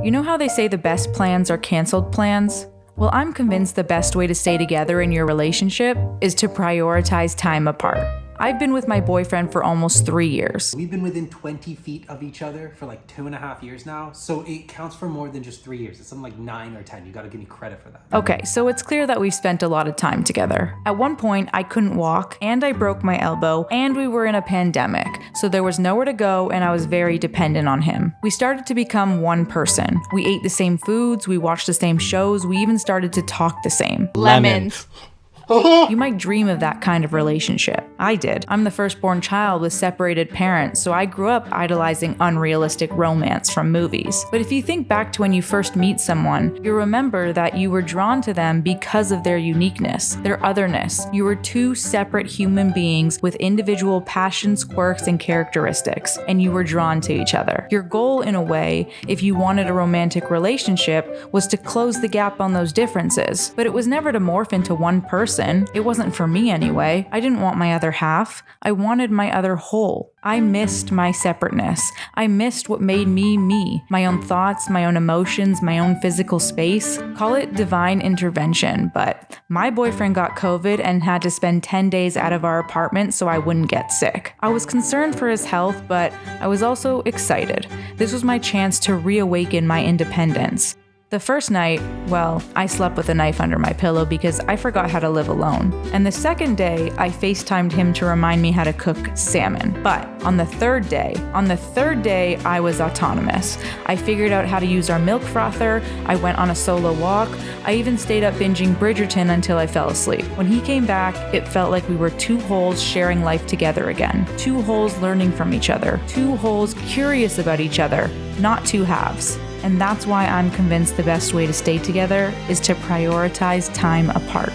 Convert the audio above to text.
You know how they say the best plans are canceled plans? Well, I'm convinced the best way to stay together in your relationship is to prioritize time apart. I've been with my boyfriend for almost 3 years. We've been within 20 feet of each other for like 2.5 years now, so it counts for more than just 3 years. It's something like 9 or 10. You gotta give me credit for that. Okay, so it's clear that we've spent a lot of time together. At one point, I couldn't walk, and I broke my elbow, and we were in a pandemic, so there was nowhere to go, and I was very dependent on him. We started to become one person. We ate the same foods, we watched the same shows, we even started to talk the same. Lemons. You might dream of that kind of relationship. I did. I'm the firstborn child with separated parents, so I grew up idolizing unrealistic romance from movies. But if you think back to when you first meet someone, you remember that you were drawn to them because of their uniqueness, their otherness. You were two separate human beings with individual passions, quirks, and characteristics, and you were drawn to each other. Your goal, in a way, if you wanted a romantic relationship, was to close the gap on those differences. But it was never to morph into one person. It wasn't for me anyway. I didn't want my other half. I wanted my other whole. I missed my separateness. I missed what made me me. My own thoughts, my own emotions, my own physical space. Call it divine intervention, but my boyfriend got COVID and had to spend 10 days out of our apartment so I wouldn't get sick. I was concerned for his health, but I was also excited. This was my chance to reawaken my independence. The first night, well, I slept with a knife under my pillow because I forgot how to live alone. And the second day, I FaceTimed him to remind me how to cook salmon. But on the third day, I was autonomous. I figured out how to use our milk frother, I went on a solo walk, I even stayed up binging Bridgerton until I fell asleep. When he came back, it felt like we were two wholes sharing life together again. Two wholes learning from each other. Two wholes curious about each other, not two halves. And that's why I'm convinced the best way to stay together is to prioritize time apart.